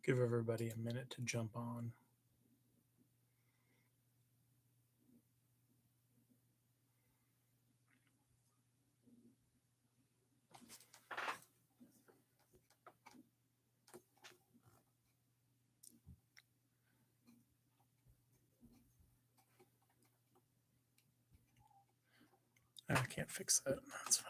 Give everybody a minute to jump on. I can't fix that. That's fine.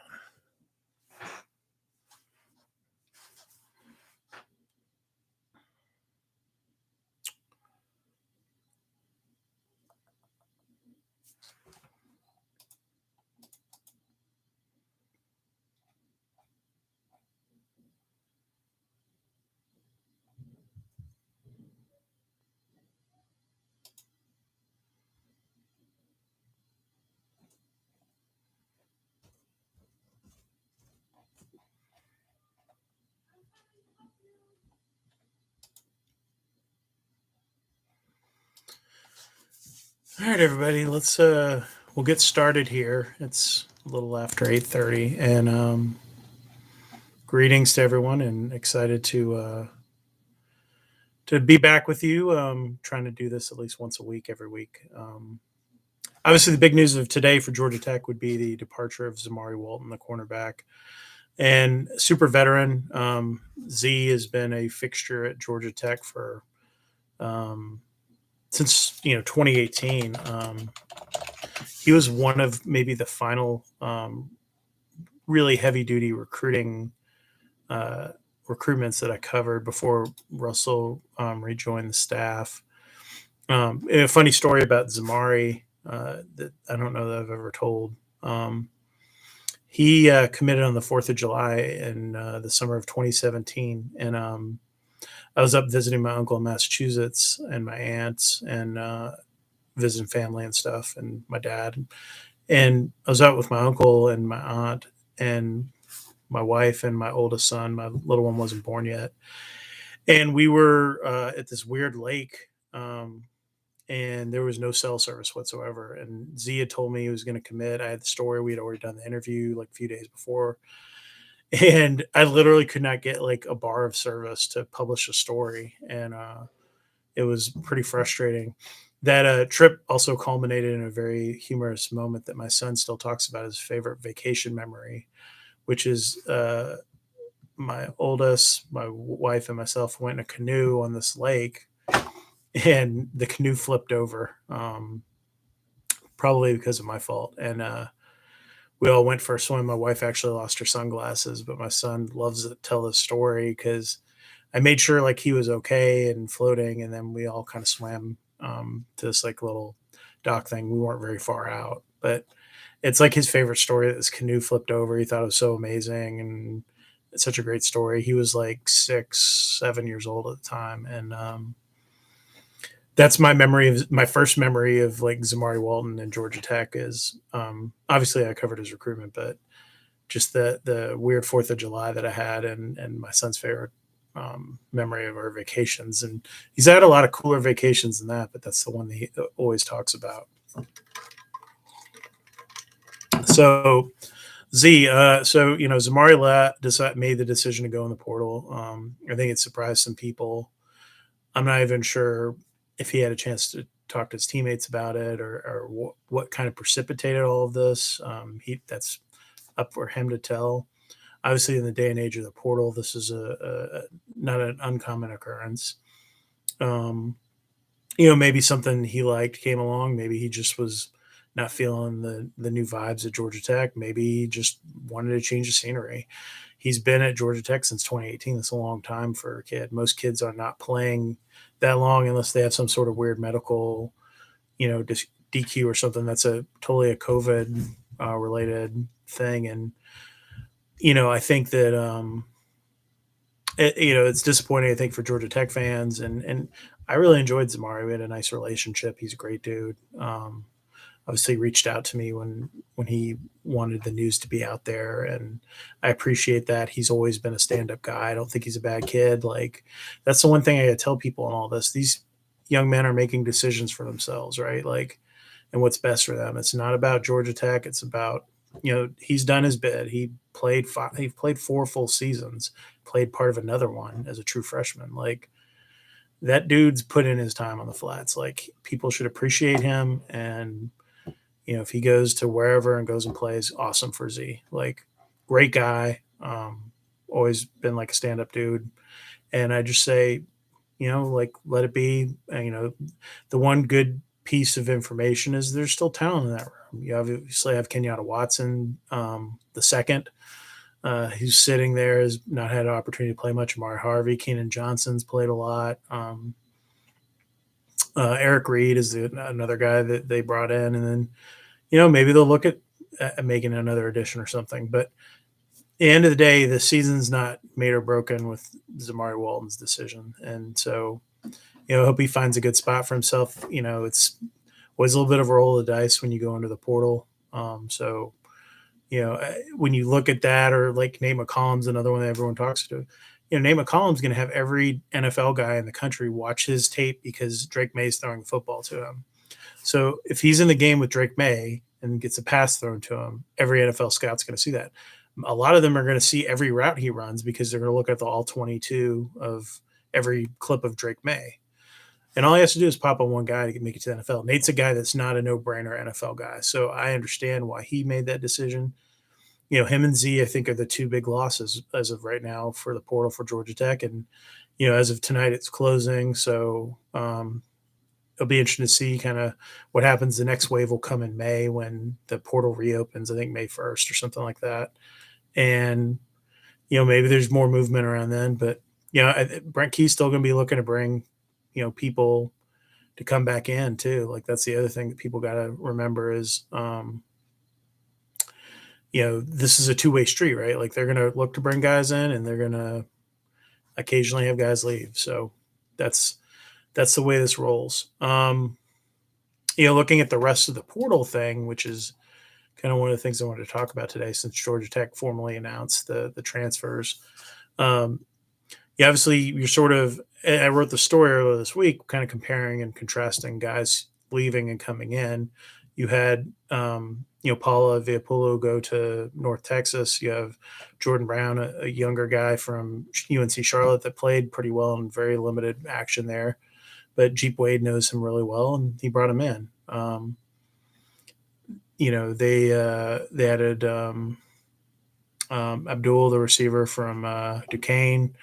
All right, everybody. We'll get started here. It's a little after 8:30, and greetings to everyone, and excited to be back with you. Trying to do this at least once a week, every week. Obviously, the big news of today for Georgia Tech would be the departure of Zamari Walton, the cornerback, and super veteran. Z has been a fixture at Georgia Tech for um, since 2018. He was one of maybe the final really heavy duty uh, recruitments that I covered before Russell rejoined the staff. A funny story about Zamari that I don't know that I've ever told. He committed on the 4th of July in the summer of 2017. And I was up visiting my uncle in Massachusetts and my aunts and visiting family and stuff and my dad. And I was out with my uncle and my aunt and my wife and my oldest son. My little one wasn't born yet. And we were at this weird lake. And there was no cell service whatsoever. And Z had told me he was going to commit. I had the story. We had already done the interview like a few days before. And I literally could not get like a bar of service to publish a story. And it was pretty frustrating. That trip also culminated in a very humorous moment that my son still talks about, his favorite vacation memory, which is my oldest, my wife, and myself went in a canoe on this lake, and the canoe flipped over, probably because of my fault. And we all went for a swim. My wife actually lost her sunglasses, but my son loves to tell the story because I made sure like he was okay and floating, and then we all kind of swam to this like little dock thing. We weren't very far out, but it's like his favorite story that this canoe flipped over. He thought it was so amazing, and it's such a great story. He was like 6, 7 years old at the time, and that's my first memory of like Zamari Walton and Georgia Tech is obviously I covered his recruitment, but just the weird 4th of July that I had and my son's favorite memory of our vacations. And he's had a lot of cooler vacations than that, but that's the one that he always talks about. So Zamari made the decision to go in the portal. I think it surprised some people. I'm not even sure if he had a chance to talk to his teammates about it or what kind of precipitated all of this. That's up for him to tell. Obviously, in the day and age of the portal, this is a not an uncommon occurrence. Maybe something he liked came along. Maybe he just was not feeling the new vibes at Georgia Tech. Maybe he just wanted to change the scenery. He's been at Georgia Tech since 2018. That's a long time for a kid. Most kids are not playing that long unless they have some sort of weird medical, DQ or something. That's totally a COVID related thing. And I think that it's disappointing. I think for Georgia Tech fans, and I really enjoyed Zamari. We had a nice relationship. He's a great dude. Obviously, reached out to me when he wanted the news to be out there, and I appreciate that. He's always been a stand up guy. I don't think he's a bad kid. Like that's the one thing I tell people in all this. These young men are making decisions for themselves, right? Like, and what's best for them. It's not about Georgia Tech. It's about he's done his bid. He played 4 full seasons, played part of another one as a true freshman. Like that dude's put in his time on the flats. Like, people should appreciate him. And, if he goes to wherever and goes and plays, awesome for Z. Like, great guy. Always been like a stand up dude. And I just say, like, let it be. The one good piece of information is there's still talent in that room. You obviously have Kenyatta Watson, the second, who's sitting there, has not had an opportunity to play much. Amari Harvey, Keenan Johnson's played a lot. Eric Reed is another guy that they brought in, and then maybe they'll look at making another addition or something. But at the end of the day, the season's not made or broken with Zamari Walton's decision, and so I hope he finds a good spot for himself. It's always a little bit of a roll of the dice when you go into the portal. So when you look at that, or like Nate McCollum's another one that everyone talks to. Nate McCollum's going to have every NFL guy in the country watch his tape because Drake May's throwing the football to him. So if he's in the game with Drake May and gets a pass thrown to him, every NFL scout's going to see that. A lot of them are going to see every route he runs because they're going to look at the all 22 of every clip of Drake May. And all he has to do is pop on one guy to make it to the NFL. Nate's a guy that's not a no-brainer NFL guy. So I understand why he made that decision. Him and Z, I think, are the two big losses as of right now for the portal for Georgia Tech. And, as of tonight, it's closing. So it'll be interesting to see kind of what happens. The next wave will come in May when the portal reopens, I think May 1st or something like that. And, maybe there's more movement around then. But, Brent Key's still going to be looking to bring, people to come back in too. Like, that's the other thing that people got to remember is, this is a two-way street, right? Like, they're going to look to bring guys in and they're going to occasionally have guys leave. So that's the way this rolls. Looking at the rest of the portal thing, which is kind of one of the things I wanted to talk about today, since Georgia Tech formally announced the transfers. Obviously you're sort of, I wrote the story earlier this week, kind of comparing and contrasting guys leaving and coming in. You had, Paula Viapulo go to North Texas. You have Jordan Brown, a younger guy from UNC Charlotte that played pretty well in very limited action there. But Jeep Wade knows him really well, and he brought him in. They added Abdul, the receiver from Duquesne.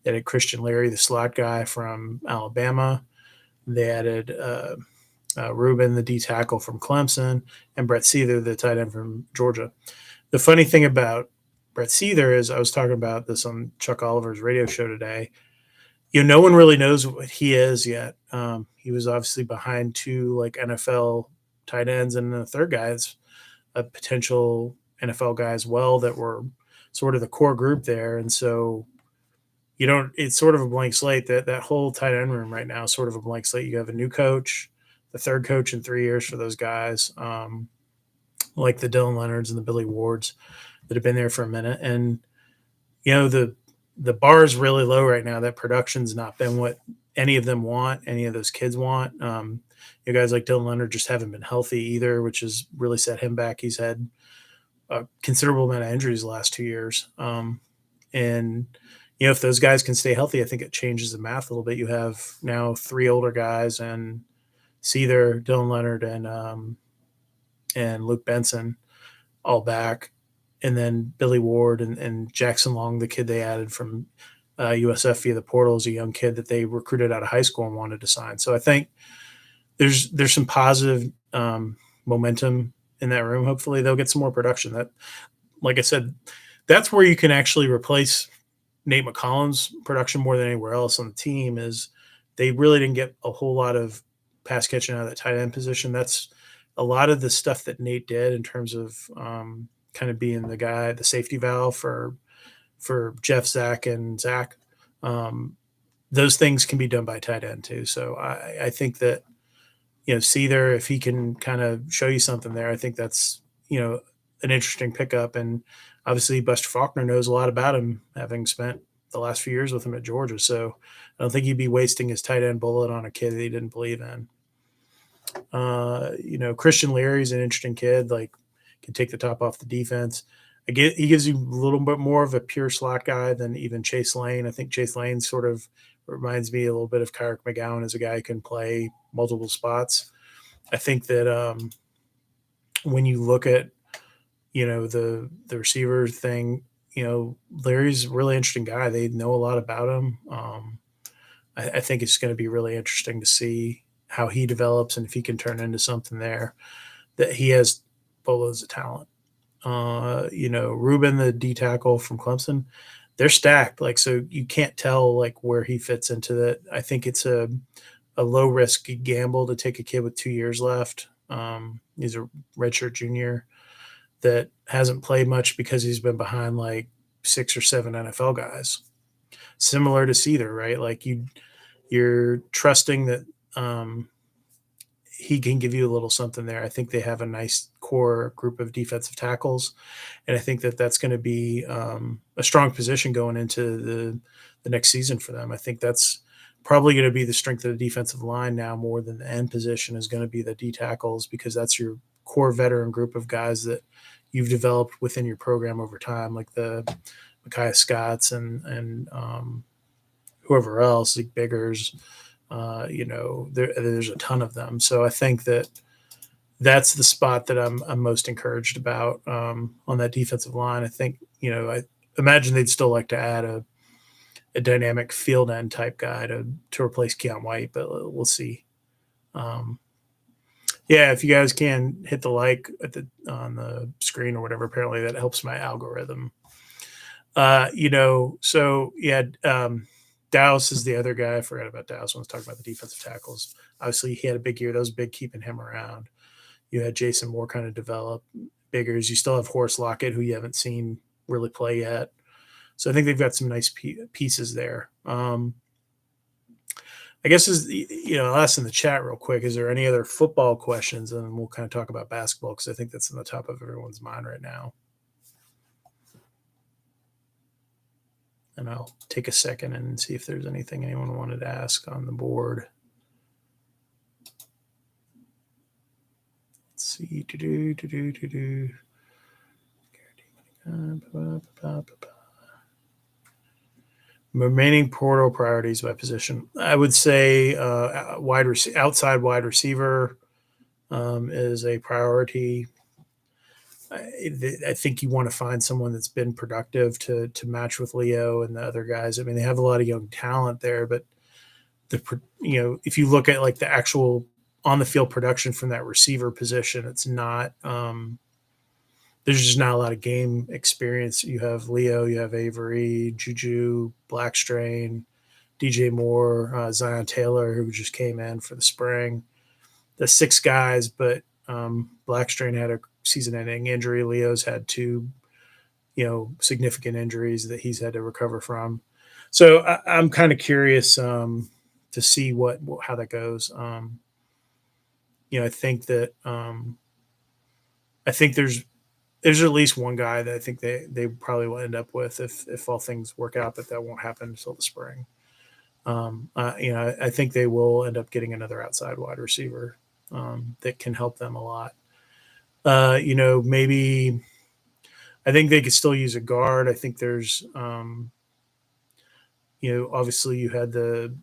They added Christian Leary, the slot guy from Alabama. They added Ruben, the D tackle from Clemson, and Brett Seether, the tight end from Georgia. The funny thing about Brett Seether is, I was talking about this on Chuck Oliver's radio show today. No one really knows what he is yet. He was obviously behind two like NFL tight ends, and the third guy is a potential NFL guy as well that were sort of the core group there. And so it's sort of a blank slate. That whole tight end room right now is sort of a blank slate. You have a new coach, the third coach in 3 years for those guys, like the Dylan Leonards and the Billy Wards that have been there for a minute. And, the bar is really low right now. That production's not been what any of them want, any of those kids want. Guys like Dylan Leonard just haven't been healthy either, which has really set him back. He's had a considerable amount of injuries the last 2 years. And, if those guys can stay healthy, I think it changes the math a little bit. You have now 3 older guys, and Seether, Dylan Leonard, and Luke Benson all back. And then Billy Ward and Jackson Long, the kid they added from USF via the portal, is a young kid that they recruited out of high school and wanted to sign. So I think there's some positive momentum in that room. Hopefully they'll get some more production. That, like I said, that's where you can actually replace Nate McCollum's production more than anywhere else on the team. Is they really didn't get a whole lot of pass catching out of that tight end position. That's a lot of the stuff that Nate did in terms of kind of being the guy, the safety valve for Jeff, Zach, and Zach. Those things can be done by tight end too. So I think that, Seether, if he can kind of show you something there, I think that's, an interesting pickup. And obviously Buster Faulkner knows a lot about him, having spent the last few years with him at Georgia. So I don't think he'd be wasting his tight end bullet on a kid that he didn't believe in. Christian Leary's an interesting kid, like, can take the top off the defense. He gives you a little bit more of a pure slot guy than even Chase Lane. I think Chase Lane's sort of reminds me a little bit of Kyrick McGowan as a guy who can play multiple spots. I think that when you look at the receiver thing, Larry's a really interesting guy. They know a lot about him. I think it's going to be really interesting to see how he develops and if he can turn into something there. That he has boatloads of talent. Ruben, the D tackle from Clemson, they're stacked. Like, so you can't tell like where he fits into that. I think it's a low risk gamble to take a kid with 2 years left. He's a redshirt junior that hasn't played much because he's been behind like 6 or 7 NFL guys. Similar to Seether, right? Like you're trusting that he can give you a little something there. I think they have a nice core group of defensive tackles, and I think that that's going to be a strong position going into the next season for them. I think that's probably going to be the strength of the defensive line now more than the end position is going to be the D tackles, because that's your core veteran group of guys that you've developed within your program over time, like the Micaiah Scotts and whoever else, like Biggers. There's a ton of them. So I think that's the spot that I'm most encouraged about on that defensive line. I think, I imagine they'd still like to add a dynamic field end type guy to replace Keon White, but we'll see. If you guys can hit the like on the screen or whatever, apparently that helps my algorithm. Dallas is the other guy. I forgot about Dallas when I was talking about the defensive tackles. Obviously, he had a big year. That was big keeping him around. You had Jason Moore kind of develop. Biggers. You still have Horace Lockett, who you haven't seen really play yet. So I think they've got some nice pieces there. I guess I'll ask in the chat real quick, is there any other football questions? And then we'll kind of talk about basketball, because I think that's on the top of everyone's mind right now. And I'll take a second and see if there's anything anyone wanted to ask on the board. Let's see. Remaining portal priorities by position. I would say outside wide receiver is a priority. I think you want to find someone that's been productive to match with Leo and the other guys. I mean, they have a lot of young talent there, but if you look at like the actual on the field production from that receiver position, it's not. There's just not a lot of game experience. You have Leo, you have Avery, Juju, Blackstrain, DJ Moore, Zion Taylor, who just came in for the spring. The 6 guys, but Blackstrain had a season-ending injury. Leo's had 2, significant injuries that he's had to recover from. So I'm kind of curious to see how that goes. I think that I think there's at least one guy that I think they probably will end up with if all things work out, but that won't happen until the spring. I think they will end up getting another outside wide receiver that can help them a lot. Maybe I think they could still use a guard. I think there's, obviously you had the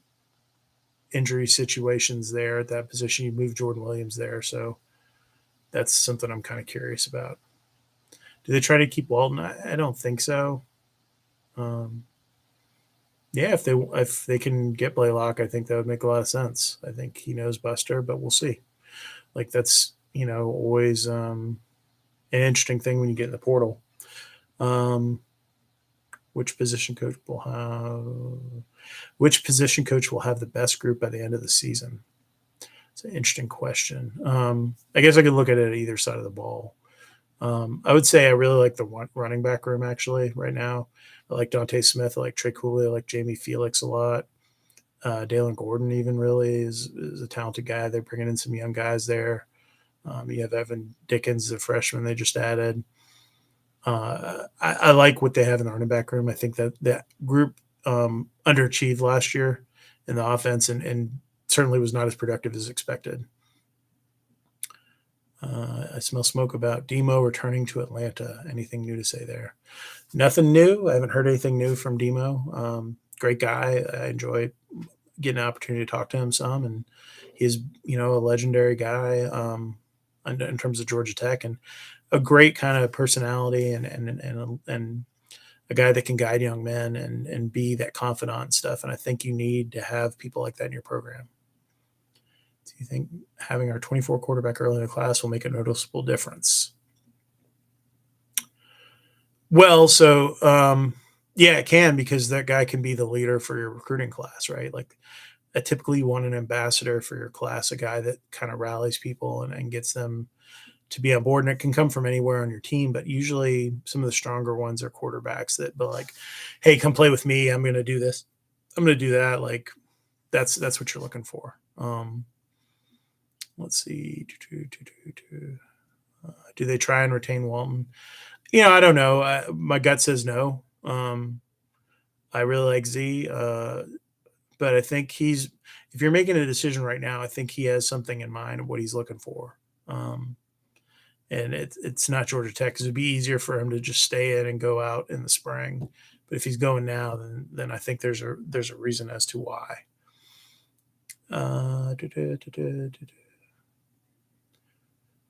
injury situations there at that position. You moved Jordan Williams there. So that's something I'm kind of curious about. Do they try to keep Walton? I don't think so. If they can get Blaylock, I think that would make a lot of sense. I think he knows Buster, but we'll see. Like that's, always an interesting thing when you get in the portal. Which position coach will have the best group by the end of the season? It's an interesting question. I guess I could look at it at either side of the ball. I would say I really like the running back room actually right now. I like Dante Smith. I like Trey Cooley. I like Jamie Felix a lot. Dalen Gordon even really is a talented guy. They're bringing in some young guys there. You have Evan Dickens, the freshman they just added. I like what they have in the running back room. I think that group underachieved last year in the offense and certainly was not as productive as expected. I smell smoke about Demo returning to Atlanta. Anything new to say there? Nothing new. I haven't heard anything new from Demo. Great guy. I enjoy getting an opportunity to talk to him some, and he's a legendary guy in terms of Georgia Tech, and a great kind of personality, and a guy that can guide young men and be that confidant and stuff. And I think you need to have people like that in your program. Do you think having our 24 quarterback early in the class will make a noticeable difference? Well, so yeah, it can, because that guy can be the leader for your recruiting class, right? Like, typically you want an ambassador for your class, a guy that kind of rallies people and gets them to be on board. And it can come from anywhere on your team, but usually some of the stronger ones are quarterbacks that be like, hey, come play with me. I'm going to do this. I'm going to do that. Like, that's what you're looking for. Let's see. Do they try and retain Walton? I don't know. My gut says no. I really like Z, but I think if you're making a decision right now, I think he has something in mind of what he's looking for. And it's not Georgia Tech, because it'd be easier for him to just stay in and go out in the spring. But if he's going now, then I think there's a reason as to why.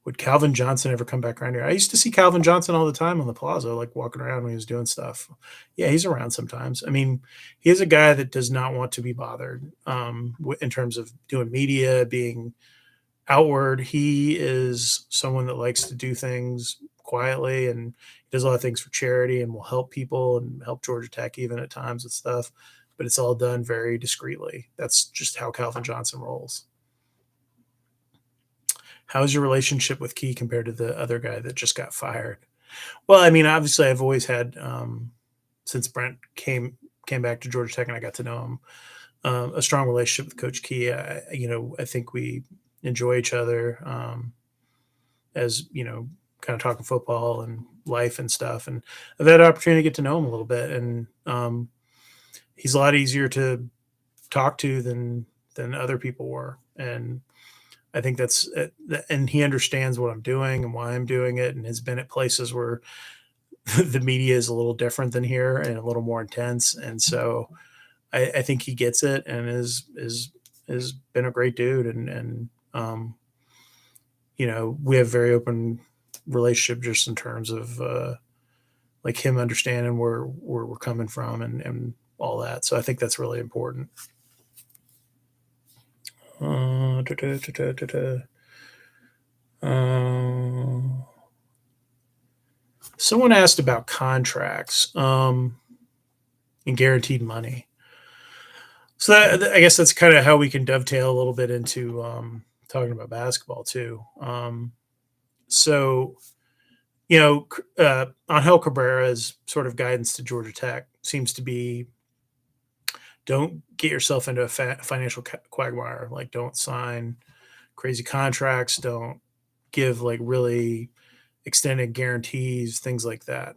Would Calvin Johnson ever come back around here? I used to see Calvin Johnson all the time on the plaza, like walking around when he was doing stuff. Yeah, he's around sometimes. I mean, he is a guy that does not want to be bothered in terms of doing media, being outward. He is someone that likes to do things quietly, and does a lot of things for charity and will help people and help Georgia Tech even at times with stuff. But it's all done very discreetly. That's just how Calvin Johnson rolls. How's your relationship with Key compared to the other guy that just got fired? Well, I mean, obviously, I've always had, since Brent came back to Georgia Tech and I got to know him, a strong relationship with Coach Key. I think we enjoy each other, as kind of talking football and life and stuff. And I've had an opportunity to get to know him a little bit, and he's a lot easier to talk to than other people were. And I think that's it. And he understands what I'm doing and why I'm doing it, and has been at places where the media is a little different than here and a little more intense. And so I think he gets it, and is been a great dude. And we have very open relationship, just in terms of like him understanding where we're coming from and all that. So I think that's really important. Someone asked about contracts and guaranteed money. So I guess that's kind of how we can dovetail a little bit into talking about basketball too. So, Angel Cabrera's sort of guidance to Georgia Tech seems to be, don't get yourself into a financial quagmire. Like, don't sign crazy contracts. Don't give like really extended guarantees, things like that.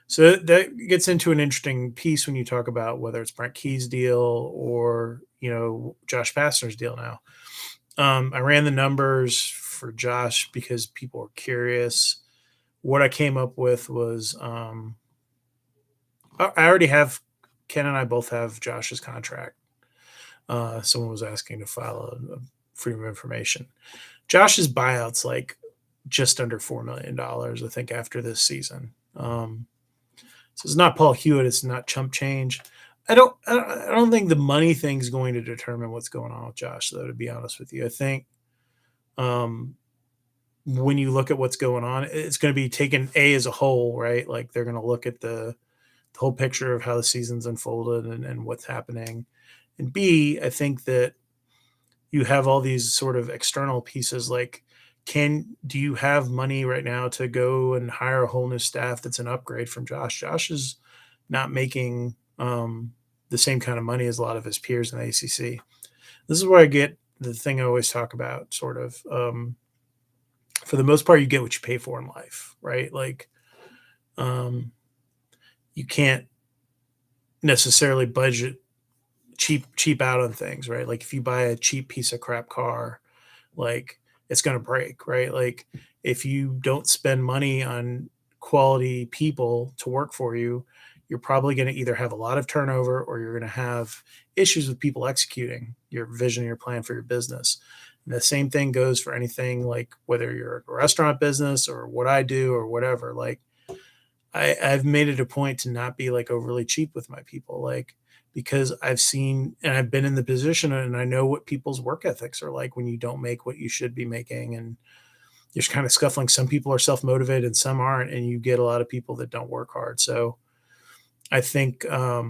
So that gets into an interesting piece when you talk about whether it's Brent Key's deal or, Josh Pastner's deal now. I ran the numbers for Josh because people were curious. What I came up with was I already have, Ken and I both have Josh's contract. Someone was asking to file a freedom of information. Josh's buyout's like just under $4 million, I think, after this season. So it's not Paul Hewitt. It's not chump change. I don't think the money thing is going to determine what's going on with Josh, though, to be honest with you. I think when you look at what's going on, it's going to be taken as a whole, right? Like, they're going to look at the whole picture of how the season's unfolded and what's happening. And B, I think that you have all these sort of external pieces. Like, do you have money right now to go and hire a whole new staff that's an upgrade from Josh? Josh is not making the same kind of money as a lot of his peers in the ACC. This is where I get the thing I always talk about, sort of. For the most part, you get what you pay for in life, right? Like, you can't necessarily budget cheap out on things, right? Like, if you buy a cheap piece of crap car, like, it's going to break, right? Like, if you don't spend money on quality people to work for you, you're probably going to either have a lot of turnover or you're going to have issues with people executing your vision, your plan for your business. And the same thing goes for anything, like whether you're a restaurant business or what I do or whatever. Like I've made it a point to not be like overly cheap with my people, like because I've seen and I've been in the position and I know what people's work ethics are like when you don't make what you should be making and you're kind of scuffling. Some people are self motivated and some aren't, and you get a lot of people that don't work hard. So I think I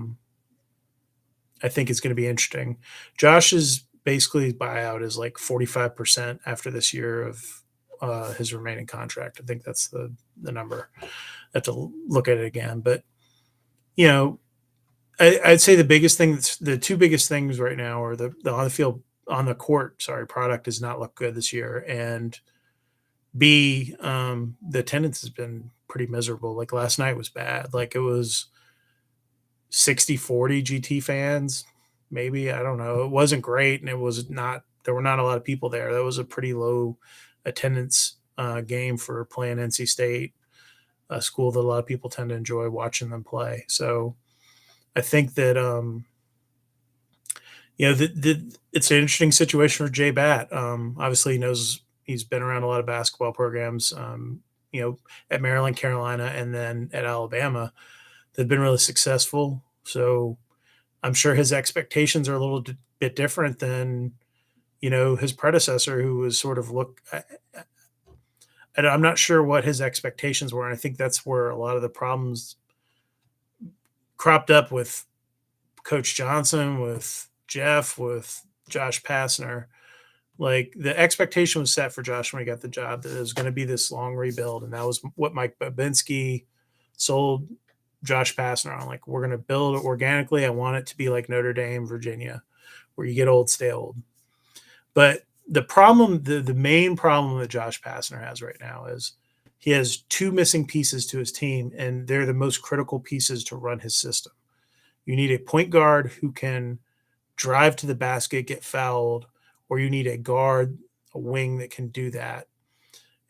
think it's going to be interesting. Josh's basically buyout is like 45% after this year of his remaining contract. I think that's the number. I have to look at it again, but you know, I'd say the biggest thing, the two biggest things right now are the on the field, on the court, sorry, product does not look good this year, and B, the attendance has been pretty miserable. Like last night was bad. Like it was 60-40 GT fans, maybe. I don't know. It wasn't great, and it was not. There were not a lot of people there. That was a pretty low attendance game for playing NC State, a school that a lot of people tend to enjoy watching them play. So I think that it's an interesting situation for Jay Batt. Obviously, he knows he's been around a lot of basketball programs. At Maryland, Carolina, and then at Alabama, they've been really successful. So I'm sure his expectations are a little bit different than his predecessor, who was sort of I'm not sure what his expectations were, and I think that's where a lot of the problems cropped up with Coach Johnson, with Jeff, with Josh Pastner. Like the expectation was set for Josh when he got the job that it was going to be this long rebuild, and that was what Mike Babinski sold Josh Pastner on. Like, we're going to build it organically. I want it to be like Notre Dame, Virginia, where you get old, stay old. But the problem, the main problem that Josh Pastner has right now is he has two missing pieces to his team, and they're the most critical pieces to run his system. You need a point guard who can drive to the basket, get fouled, or you need a guard, a wing that can do that.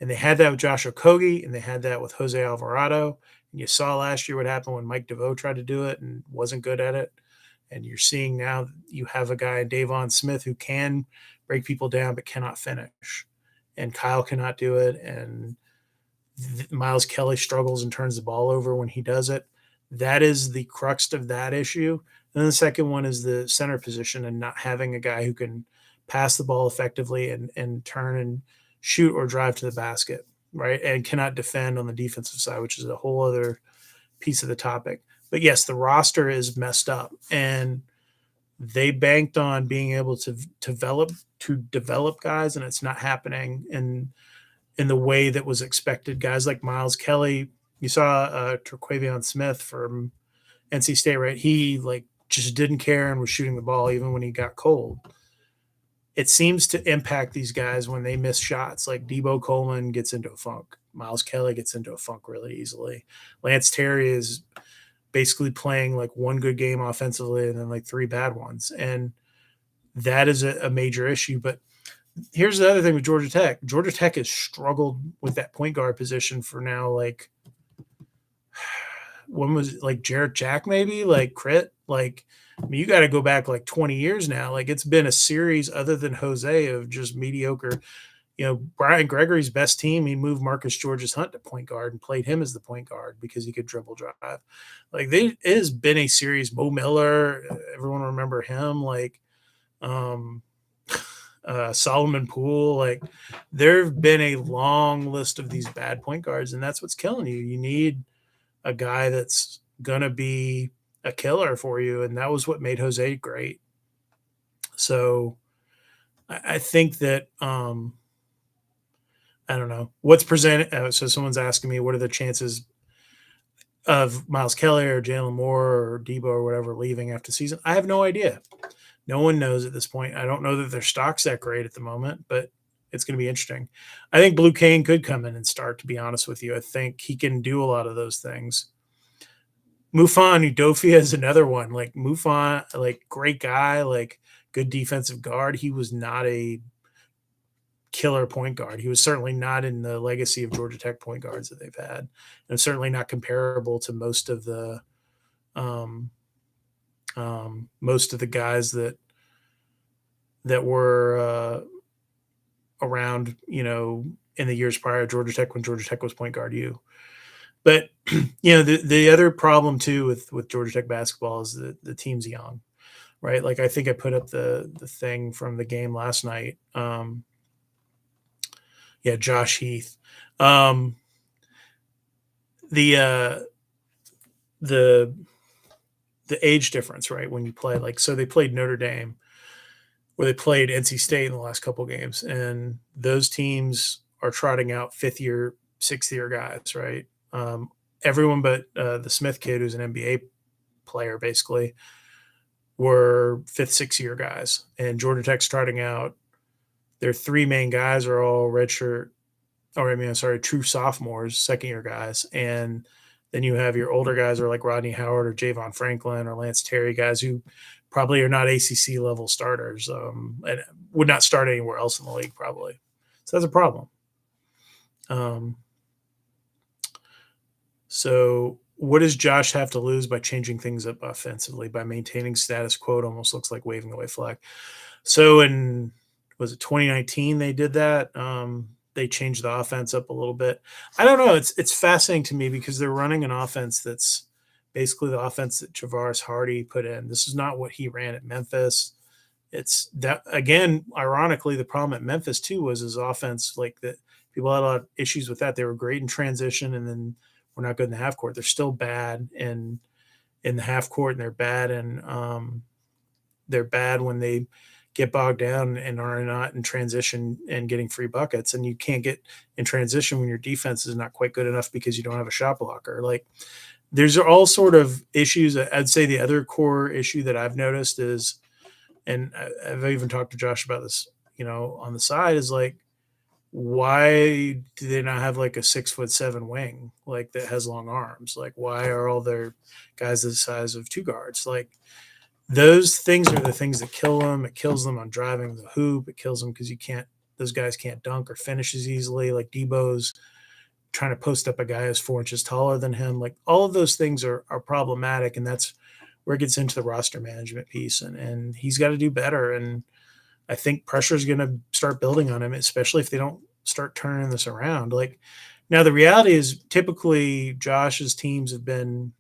And they had that with Josh Okogie, and they had that with Jose Alvarado. And you saw last year what happened when Mike DeVoe tried to do it and wasn't good at it. And you're seeing now you have a guy, Davon Smith, who can break people down but cannot finish. And Kyle cannot do it. And Miles Kelly struggles and turns the ball over when he does it. That is the crux of that issue. And then the second one is the center position and not having a guy who can pass the ball effectively and turn and shoot or drive to the basket, right? And cannot defend on the defensive side, which is a whole other piece of the topic. But yes, the roster is messed up, and they banked on being able to develop guys, and it's not happening in the way that was expected. Guys like Miles Kelly, you saw Terquavion Smith from NC State, right? He just didn't care and was shooting the ball even when he got cold. It seems to impact these guys when they miss shots. Like Debo Coleman gets into a funk. Miles Kelly gets into a funk really easily. Lance Terry is basically playing like one good game offensively and then like three bad ones. And that is a major issue. But here's the other thing with Georgia Tech. Georgia Tech has struggled with that point guard position for now, like, when was it, like Jarrett Jack, maybe, like Crit? Like, I mean, you got to go back like 20 years now. Like, it's been a series other than Jose of just mediocre. Brian Gregory's best team, he moved Marcus Georges Hunt to point guard and played him as the point guard because he could dribble drive. Like, it has been a series. Mo Miller, everyone remember him. Like, Solomon Poole. Like, there have been a long list of these bad point guards, and that's what's killing you. You need a guy that's going to be a killer for you, and that was what made Jose great. So I think that I don't know what's presented. So someone's asking me, what are the chances of Miles Kelly or Jalen Moore or Debo or whatever leaving after the season? I have no idea. No one knows at this point. I don't know that their stock's that great at the moment, but it's going to be interesting. I think Blue Kane could come in and start, to be honest with you. I think he can do a lot of those things. Mufon Udofia is another one. Like, Mufon, like, great guy, like, good defensive guard. He was not a killer point guard. He was certainly not in the legacy of Georgia Tech point guards that they've had, and certainly not comparable to um, most of the guys that were around, in the years prior to Georgia Tech when Georgia Tech was point guard U. But the other problem too with Georgia Tech basketball is that the team's young, right? Like I think I put up the thing from the game last night. Yeah, Josh Heath. Um, the uh, the the age difference, right? When you play so they played Notre Dame, where they played NC State in the last couple games, and those teams are trotting out fifth year, sixth year guys, right? Everyone but the Smith kid, who's an NBA player, basically, were fifth, sixth year guys, and Georgia Tech's trotting out. Their three main guys are all redshirt, or I mean, I'm sorry, true sophomores, second year guys, and then you have your older guys are like Rodney Howard or Javon Franklin or Lance Terry, guys who probably are not ACC level starters, and would not start anywhere else in the league probably. So that's a problem. So what does Josh have to lose by changing things up offensively, by maintaining status quo? It almost looks like waving away flag. So was it 2019 they did that? They changed the offense up a little bit. I don't know. It's fascinating to me because they're running an offense that's basically the offense that Javaris Hardy put in. This is not what he ran at Memphis. It's that, again, ironically, the problem at Memphis too was his offense. Like that, people had a lot of issues with that. They were great in transition, and then we're not good in the half court. They're still bad in the half court, and they're bad when they get bogged down and are not in transition and getting free buckets. And you can't get in transition when your defense is not quite good enough because you don't have a shot blocker. Like there's all sort of issues. I'd say the other core issue that I've noticed is, and I've even talked to Josh about this, on the side, is like, why do they not have like a 6'7" wing like that has long arms? Like, why are all their guys the size of two guards? Like, those things are the things that kill them. It kills them on driving the hoop. It kills them because those guys can't dunk or finish as easily. Like Debo's trying to post up a guy who's 4 inches taller than him. Like all of those things are problematic. And that's where it gets into the roster management piece. And he's got to do better. And I think pressure is going to start building on him, especially if they don't start turning this around. Like now the reality is typically Josh's teams have been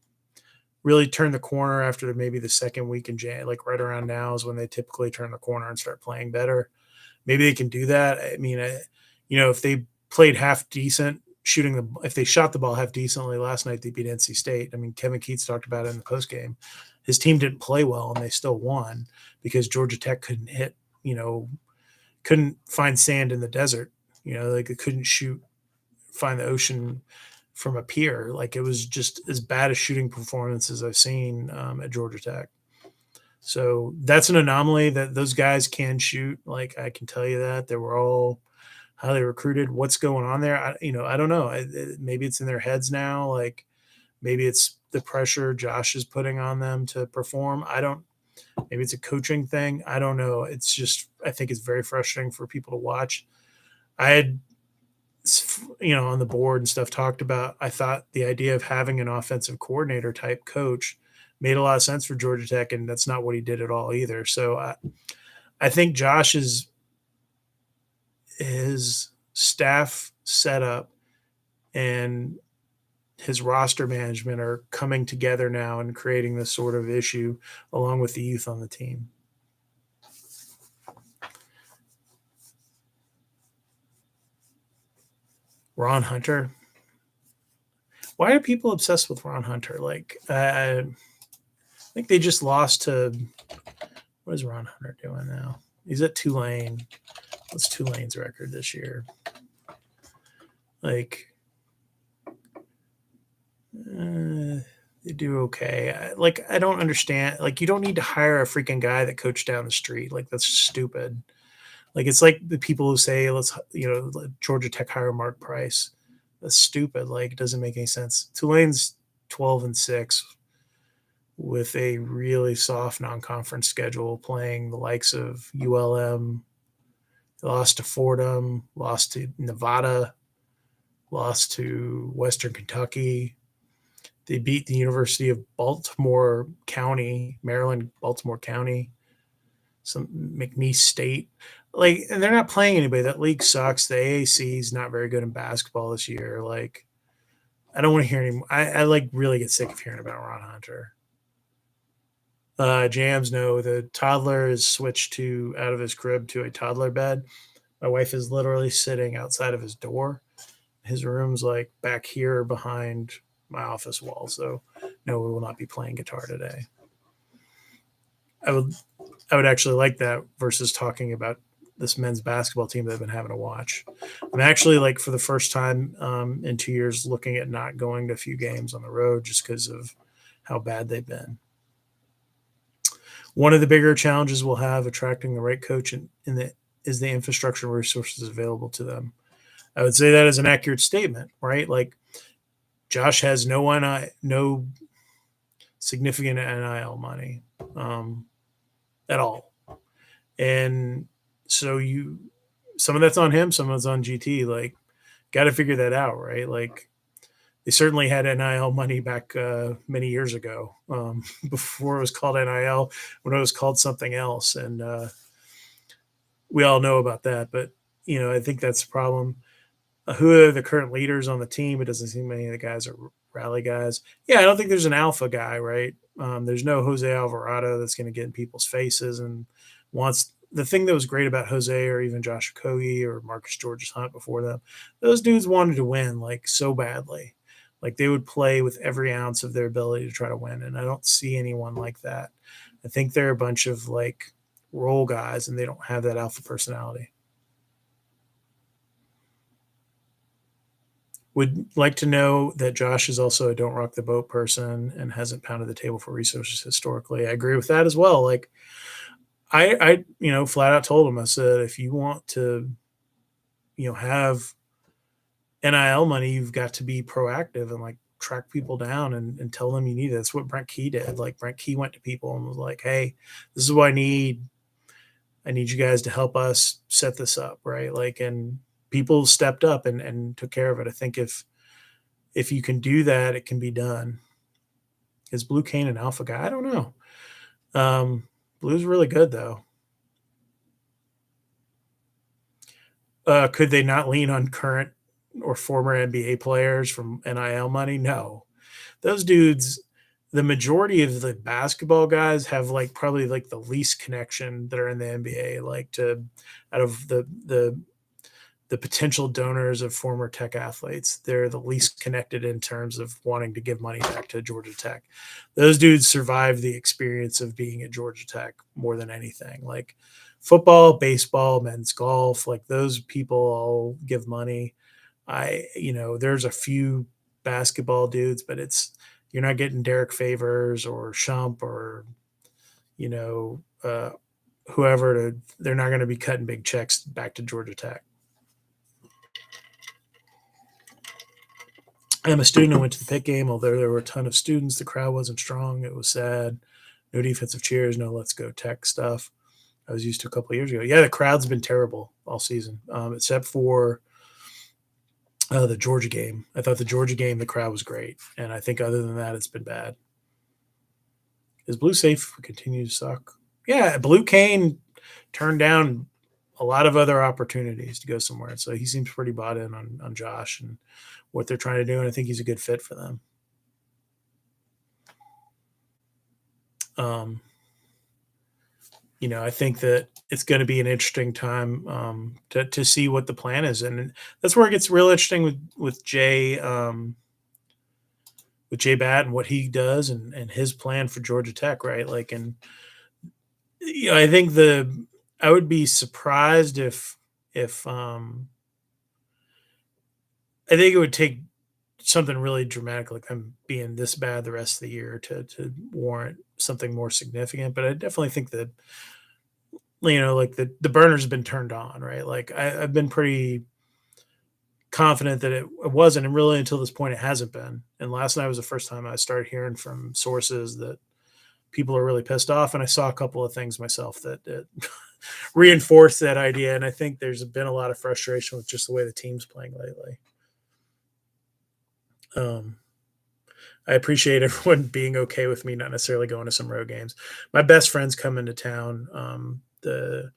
really turned the corner after maybe the second week in January, like right around now is when they typically turn the corner and start playing better. Maybe they can do that. I mean, if they played half decent if they shot the ball half decently last night, they beat NC State. I mean, Kevin Keats talked about it in the post game. His team didn't play well and they still won because Georgia Tech couldn't hit, couldn't find sand in the desert. Like it couldn't find the ocean from a pier. Like it was just as bad a shooting performance as I've seen at Georgia Tech. So that's an anomaly that those guys can shoot. Like I can tell you that they were all highly recruited. What's going on there? I don't know. Maybe it's in their heads now. Like maybe it's the pressure Josh is putting on them to perform. Maybe it's a coaching thing. I don't know. It's just, I think it's very frustrating for people to watch. I had, on the board and stuff talked about, I thought the idea of having an offensive coordinator type coach made a lot of sense for Georgia Tech, and that's not what he did at all either. So I think Josh's his staff setup and his roster management are coming together now and creating this sort of issue along with the youth on the team. Ron Hunter. Why are people obsessed with Ron Hunter? Like, I think they just lost to, what is Ron Hunter doing now? He's at Tulane. What's Tulane's record this year? Like, they do okay. I don't understand. Like, you don't need to hire a freaking guy that coached down the street. Like, that's stupid. Like, it's like the people who say, Georgia Tech hire Mark Price. That's stupid. Like, it doesn't make any sense. Tulane's 12-6 with a really soft non-conference schedule, playing the likes of ULM, Lost to Fordham, lost to Nevada, lost to Western Kentucky. They beat the University of Baltimore County, Maryland, Baltimore County, some McNeese State. Like, and they're not playing anybody. That league sucks. The AAC is not very good in basketball this year. Like, I don't want to hear any. I like really get sick of hearing about Ron Hunter. Jams, no, the toddler is switched to out of his crib to a toddler bed. My wife is literally sitting outside of his door. His room's like back here behind my office wall. So no, we will not be playing guitar today. I would actually like that versus talking about this men's basketball team that I've been having to watch. I'm actually like for the first time in 2 years looking at not going to a few games on the road just because of how bad they've been. One of the bigger challenges we'll have attracting the right coach is the infrastructure and resources available to them. I would say that is an accurate statement, right? Like Josh has no significant NIL money at all, and so some of that's on him, some of it's on GT. Like, got to figure that out, right? Like, they certainly had NIL money back many years ago, before it was called NIL, when it was called something else, and we all know about that. But I think that's the problem. Who are the current leaders on the team? It doesn't seem many of the guys are rally guys. Yeah, I don't think there's an alpha guy, right? There's no Jose Alvarado that's going to get in people's faces and wants. The thing that was great about Jose or even Josh Okogie or Marcus Georges Hunt before them, those dudes wanted to win like so badly. Like they would play with every ounce of their ability to try to win. And I don't see anyone like that. I think they're a bunch of like role guys and they don't have that alpha personality. Would like to know that Josh is also a don't rock the boat person and hasn't pounded the table for resources historically. I agree with that as well. Like I flat out told him, I said, if you want to, have NIL money, you've got to be proactive and like track people down and tell them you need it. That's what Brent Key did. Like Brent Key went to people and was like, hey, this is what I need. I need you guys to help us set this up. Right. Like, and people stepped up and took care of it. I think if you can do that, it can be done. Is Blue Cane an alpha guy? I don't know. Blue's really good though. Could they not lean on current or former NBA players from NIL money? No. Those dudes, the majority of the basketball guys have like probably like the least connection that are in the NBA, like out of the potential donors of former Tech athletes. They're the least connected in terms of wanting to give money back to Georgia Tech. Those dudes survived the experience of being at Georgia Tech more than anything. Like football, baseball, men's golf, like those people all give money. There's a few basketball dudes, but you're not getting Derek Favors or Shump or, whoever they're not going to be cutting big checks back to Georgia Tech. I'm a student who went to the Pitt game. Although there were a ton of students, the crowd wasn't strong. It was sad. No defensive cheers, no let's go Tech stuff. I was used to a couple of years ago. Yeah, the crowd's been terrible all season, except for the Georgia game. I thought the Georgia game, the crowd was great. And I think other than that, it's been bad. Is Blue safe? Continue to suck. Yeah, Blue Cane turned down a lot of other opportunities to go somewhere. So he seems pretty bought in on Josh and what they're trying to do. And I think he's a good fit for them. I think that it's going to be an interesting time to see what the plan is. And that's where it gets real interesting with Jay, with Jay Batt and what he does and his plan for Georgia Tech, right? Like, and I think I would be surprised if I think it would take something really dramatic, like them being this bad the rest of the year to warrant something more significant. But I definitely think that, like the burner's been turned on, right? Like I've been pretty confident that it wasn't, and really until this point, it hasn't been. And last night was the first time I started hearing from sources that people are really pissed off. And I saw a couple of things myself that reinforce that idea. And I think there's been a lot of frustration with just the way the team's playing lately. Um, I appreciate everyone being okay with me not necessarily going to some road games. My best friends come into town the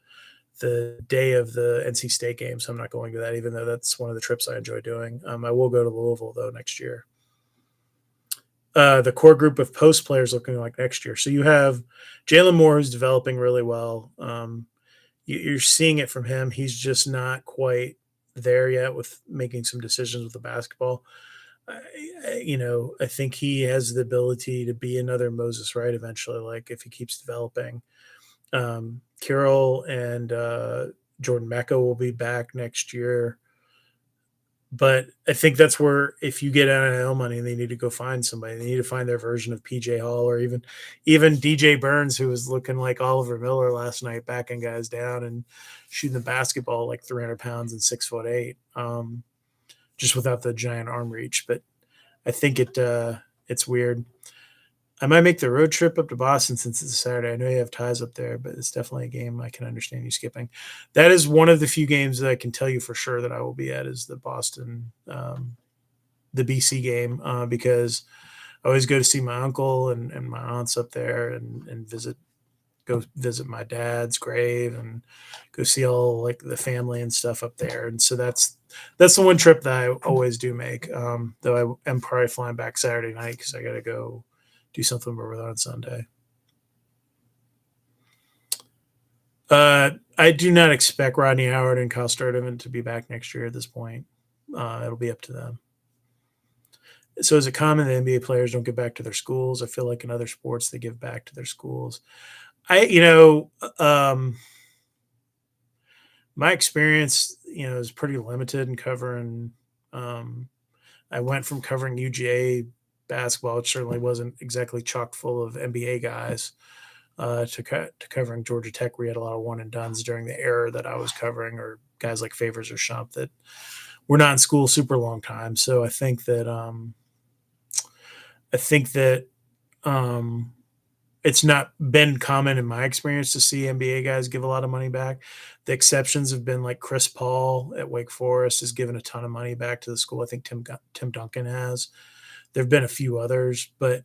day of the NC State game, so I'm not going to that, even though that's one of the trips I enjoy doing. I will go to Louisville though next year. The core group of post players looking like next year. So you have Jalen Moore, who's developing really well. You're seeing it from him. He's just not quite there yet with making some decisions with the basketball. I think he has the ability to be another Moses Wright eventually, like if he keeps developing. Carroll and Jordan Mecca will be back next year. But I think that's where if you get NIL money, they need to go find somebody. They need to find their version of PJ Hall or even DJ Burns, who was looking like Oliver Miller last night, backing guys down and shooting the basketball like 300 pounds and 6'8", just without the giant arm reach. But I think it's weird. I might make the road trip up to Boston since it's a Saturday. I know you have ties up there, but it's definitely a game I can understand you skipping. That is one of the few games that I can tell you for sure that I will be at is the Boston, the BC game, because I always go to see my uncle and my aunts up there and go visit my dad's grave and go see all like the family and stuff up there. And so that's the one trip that I always do make. Though I am probably flying back Saturday night because I got to go do something over there on Sunday. I do not expect Rodney Howard and Kyle Sturdivant to be back next year at this point. It'll be up to them. So is it common that NBA players don't give back to their schools? I feel like in other sports they give back to their schools. My experience, is pretty limited in covering. I went from covering UGA basketball, which certainly wasn't exactly chock full of NBA guys, to covering Georgia Tech, where you had a lot of one and dones during the era that I was covering, or guys like Favors or Shump that were not in school super long time. So I think that it's not been common in my experience to see NBA guys give a lot of money back. The exceptions have been like Chris Paul at Wake Forest has given a ton of money back to the school. I think Tim Duncan has. There have been a few others, but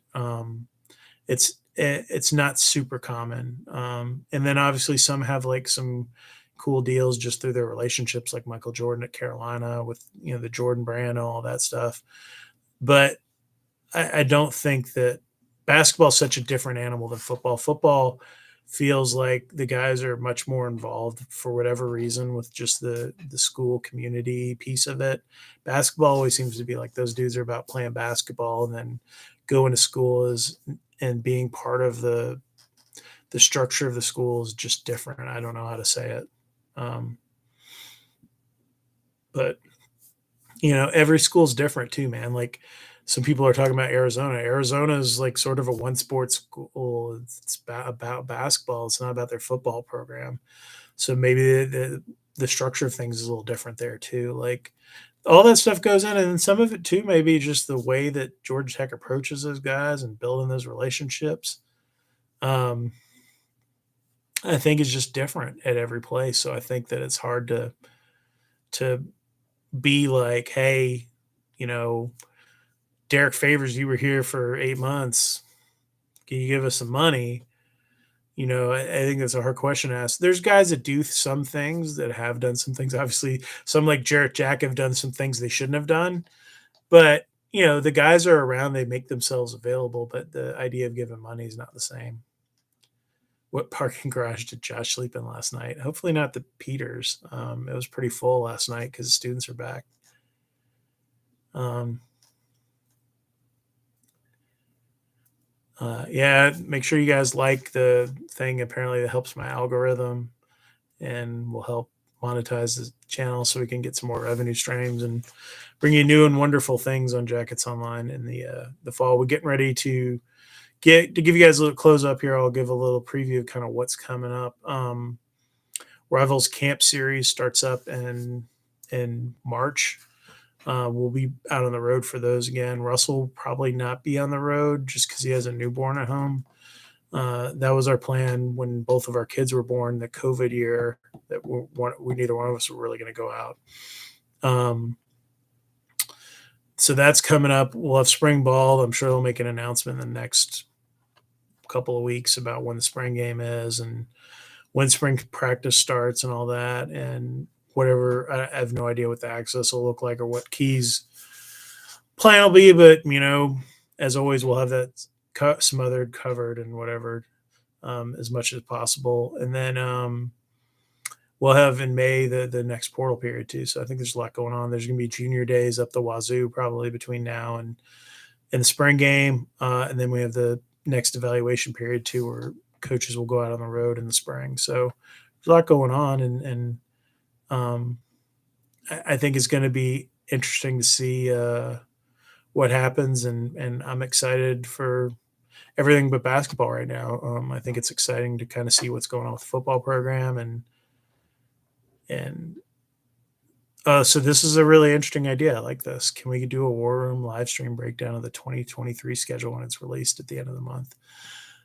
it's not super common. And then obviously some have like some cool deals just through their relationships, like Michael Jordan at Carolina with the Jordan brand and all that stuff. But I don't think that basketball is such a different animal than football. Football feels like the guys are much more involved for whatever reason with just the school community piece of it. Basketball always seems to be like those dudes are about playing basketball and then going to school and being part of the structure of the school is just different. I don't know how to say it. But every school's different too, man. Like some people are talking about Arizona. Arizona is like sort of a one sport school. It's about basketball. It's not about their football program. So maybe the structure of things is a little different there too. Like all that stuff goes in, and some of it too, maybe just the way that Georgia Tech approaches those guys and building those relationships. I think is just different at every place. So I think that it's hard to be like, hey, Derek Favors, you were here for 8 months. Can you give us some money? I think that's a hard question to ask. There's guys that do some things that have done some things. Obviously, some like Jarrett Jack have done some things they shouldn't have done. But, the guys are around, they make themselves available, but the idea of giving money is not the same. What parking garage did Josh sleep in last night? Hopefully not the Peters. It was pretty full last night because the students are back. Yeah, make sure you guys like the thing. Apparently, that helps my algorithm and will help monetize the channel so we can get some more revenue streams and bring you new and wonderful things on Jacketsonline in the fall. We're getting ready to give you guys a little close up here. I'll give a little preview of kind of what's coming up. Rivals Camp Series starts up in March. We'll be out on the road for those again. Russell will probably not be on the road just because he has a newborn at home. That was our plan when both of our kids were born, the COVID year, that we neither one of us were really going to go out. So that's coming up. We'll have spring ball. I'm sure they'll make an announcement in the next couple of weeks about when the spring game is and when spring practice starts and all that. And whatever, I have no idea what the access will look like or what Key's plan will be. But, as always, we'll have that smothered, covered, and whatever as much as possible. And then we'll have in May the next portal period too. So I think there's a lot going on. There's going to be junior days up the wazoo probably between now and the spring game. And then we have the next evaluation period too, where coaches will go out on the road in the spring. So there's a lot going on. And I think it's going to be interesting to see what happens. And I'm excited for everything but basketball right now. I think it's exciting to kind of see what's going on with the football program and so this is a really interesting idea. I like this. Can we do a War Room live stream breakdown of the 2023 schedule when it's released at the end of the month?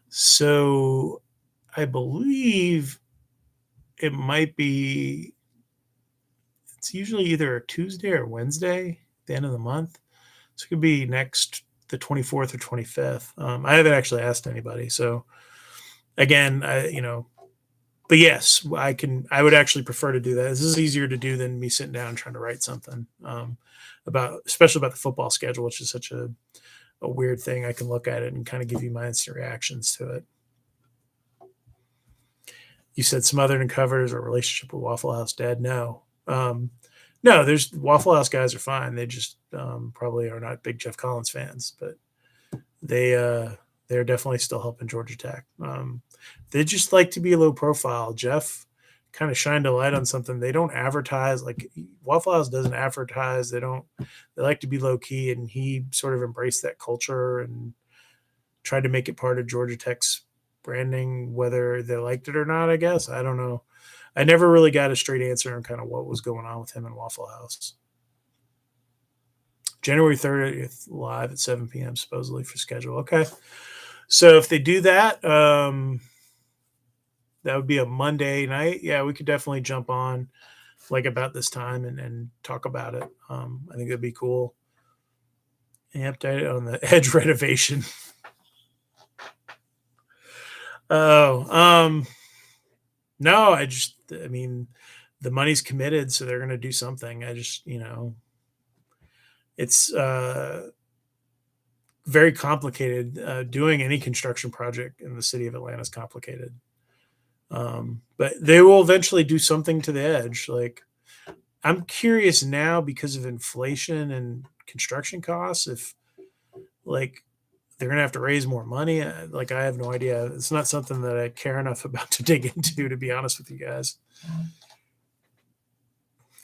So I believe it might be, it's usually either a Tuesday or Wednesday at the end of the month. So it could be the 24th or 25th. I haven't actually asked anybody. So again, but yes, I would actually prefer to do that. This is easier to do than me sitting down and trying to write something especially about the football schedule, which is such a weird thing. I can look at it and kind of give you my instant reactions to it. You said smothered and covered is our relationship with Waffle House dead. No, there's Waffle House guys are fine. They just probably are not big Jeff Collins fans, but they're definitely still helping Georgia Tech. They just like to be low profile. Jeff kind of shined a light on something. They don't advertise, like Waffle House doesn't advertise. They like to be low key, and he sort of embraced that culture and tried to make it part of Georgia Tech's branding, whether they liked it or not, I guess. I don't know. I never really got a straight answer on kind of what was going on with him and Waffle House. January 30th live at 7 p.m. supposedly for schedule. Okay. So if they do that, that would be a Monday night. Yeah, we could definitely jump on like about this time and talk about it. I think that'd be cool. Any update on the Edge renovation? No, I mean, the money's committed, so they're going to do something. It's very complicated. Doing any construction project in the city of Atlanta is complicated. But they will eventually do something to the Edge. Like, I'm curious now because of inflation and construction costs, if like they're going to have to raise more money. Like, I have no idea. It's not something that I care enough about to dig into, to be honest with you guys.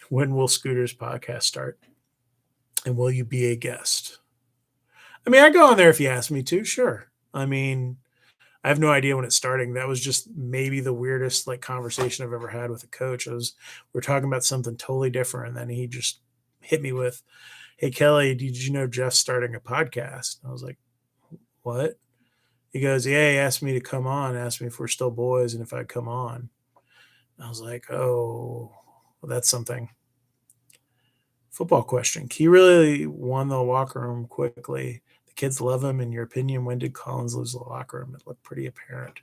When will Scooter's podcast start? And will you be a guest? I mean, I go on there if you ask me to, sure. I mean, I have no idea when it's starting. That was just maybe the weirdest like conversation I've ever had with a coach. We're talking about something totally different. And then he just hit me with, "Hey, Kelly, did you know Jeff's starting a podcast?" And I was like, "What?" He goes, "Yeah, he asked me to come on, asked me if we're still boys and if I'd come on." And I was like, "Oh, well, that's something." Football question. He really won the locker room quickly. The kids love him. In your opinion, when did Collins lose the locker room? It looked pretty apparent.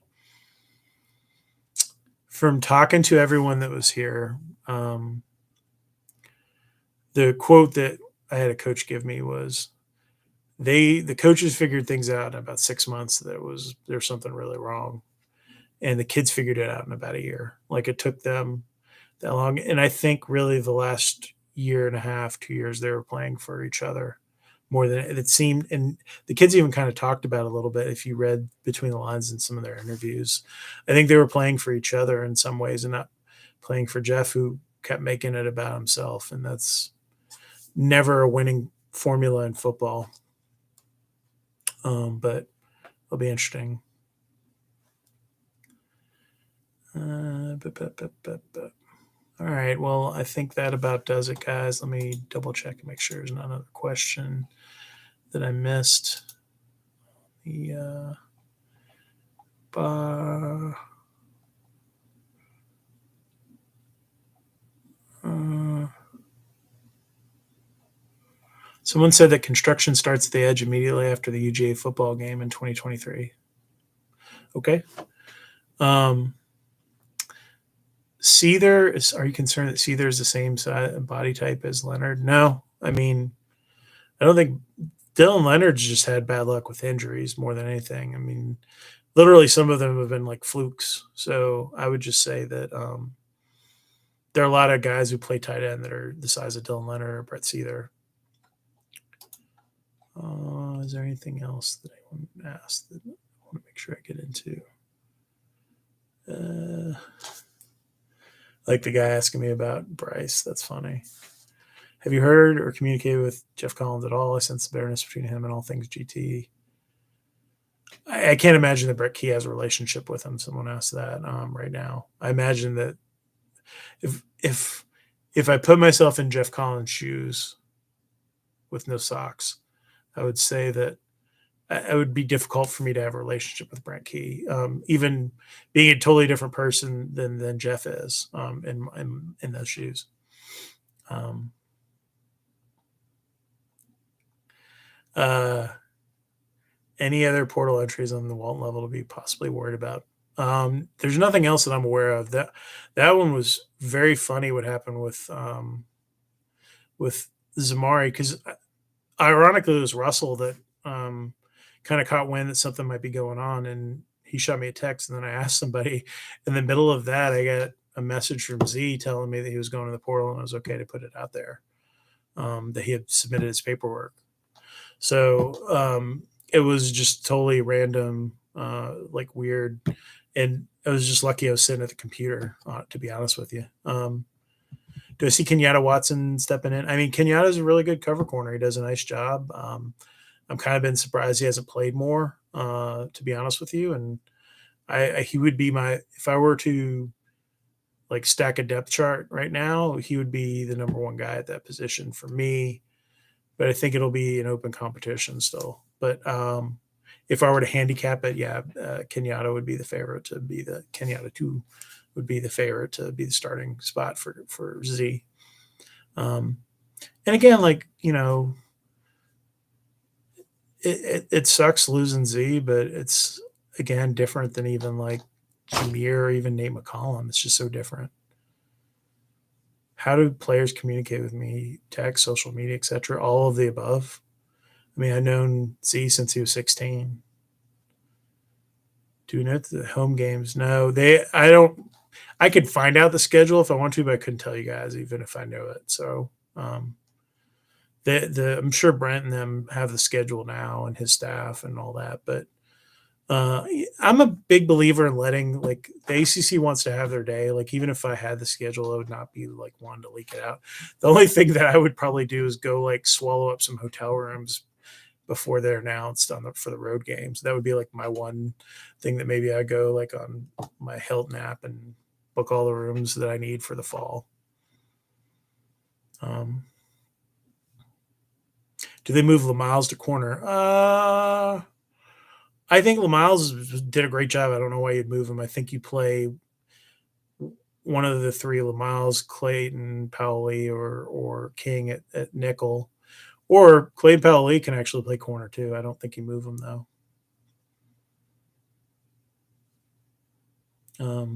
From talking to everyone that was here, the quote that I had a coach give me was, the coaches figured things out in about 6 months that there's something really wrong, and the kids figured it out in about a year. Like, it took them that long, and I think really the last year and a half, 2 years, they were playing for each other more than it seemed. And the kids even kind of talked about it a little bit if you read between the lines in some of their interviews. I think they were playing for each other in some ways and not playing for Jeff, who kept making it about himself, and that's never a winning formula in football. But it'll be interesting. All right. Well, I think that about does it, guys. Let me double check and make sure there's not another question that I missed. The Someone said that construction starts at the edge immediately after the UGA football game in 2023. Okay. Seether, are you concerned that Seether is the same body type as Leonard? No. I mean, I don't think Dylan Leonard's just had bad luck with injuries more than anything. I mean, literally some of them have been like flukes. So I would just say that there are a lot of guys who play tight end that are the size of Dylan Leonard or Brett Seether. Is there anything else that I want to ask that I want to make sure I get into? Like the guy asking me about Bryce. That's funny. Have you heard or communicated with Jeff Collins at all? I sense the bitterness between him and all things GT. I can't imagine that Brett Key has a relationship with him. Someone asked that right now. I imagine that if I put myself in Jeff Collins' shoes with no socks, I would say that it would be difficult for me to have a relationship with Brett Key, even being a totally different person than Jeff is in those shoes. Any other portal entries on the Walton level to be possibly worried about? There's nothing else that I'm aware of. That one was very funny. What happened with Zamari, because ironically it was Russell that kind of caught wind that something might be going on, and he shot me a text, and then I asked somebody in the middle of that. I got a message from Z telling me that he was going to the portal and it was okay to put it out there, that he had submitted his paperwork. So it was just totally random, like weird. And I was just lucky I was sitting at the computer, to be honest with you. Do I see Kenyatta Watson stepping in? I mean, Kenyatta's a really good cover corner. He does a nice job. I'm kind of been surprised he hasn't played more, to be honest with you. And he would be if I were to like stack a depth chart right now, he would be the number one guy at that position for me. But I think it'll be an open competition still. But if I were to handicap it, Kenyatta would be the favorite to be Kenyatta 2 would be the favorite to be the starting spot for Z. And again, like, it sucks losing Z, but it's again different than even like Jameer or even Nate McCollum. It's just so different. How do players communicate with me? Text, social media, etc. All of the above. I mean, I've known Z since he was 16. Do you know the home games? No, I don't. I could find out the schedule if I want to, but I couldn't tell you guys even if I know it. So I'm sure Brent and them have the schedule now and his staff and all that. But I'm a big believer in letting, like, the ACC wants to have their day. Like, even if I had the schedule, I would not be like wanting to leak it out. The only thing that I would probably do is go like swallow up some hotel rooms before they're announced for the road games. That would be like my one thing that maybe I go like on my Hilton app and book all the rooms that I need for the fall. Do they move LaMiles to corner? I think LaMiles did a great job. I don't know why you'd move him. I think you play one of the three LaMiles, Clayton, Powley, or King at nickel. Or Clayton Powley can actually play corner too. I don't think you move him though. All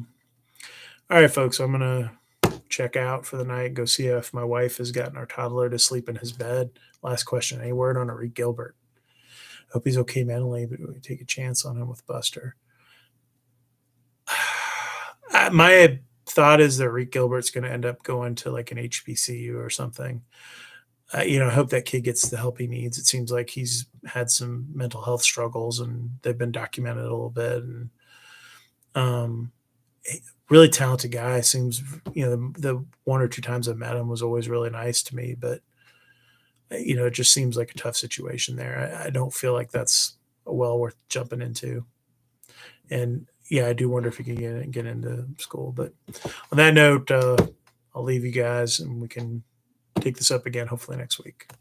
right, folks. I'm gonna check out for the night. Go see if my wife has gotten our toddler to sleep in his bed. Last question: any word on Arik Gilbert? Hope he's okay mentally, but we take a chance on him with Buster. My thought is that Arik Gilbert's going to end up going to like an HBCU or something. I hope that kid gets the help he needs. It seems like he's had some mental health struggles, and they've been documented a little bit. And really talented guy. Seems, the one or two times I met him was always really nice to me. But it just seems like a tough situation there. I don't feel like that's well worth jumping into. And yeah, I do wonder if he can get into school. But on that note, I'll leave you guys, and we can take this up again hopefully next week.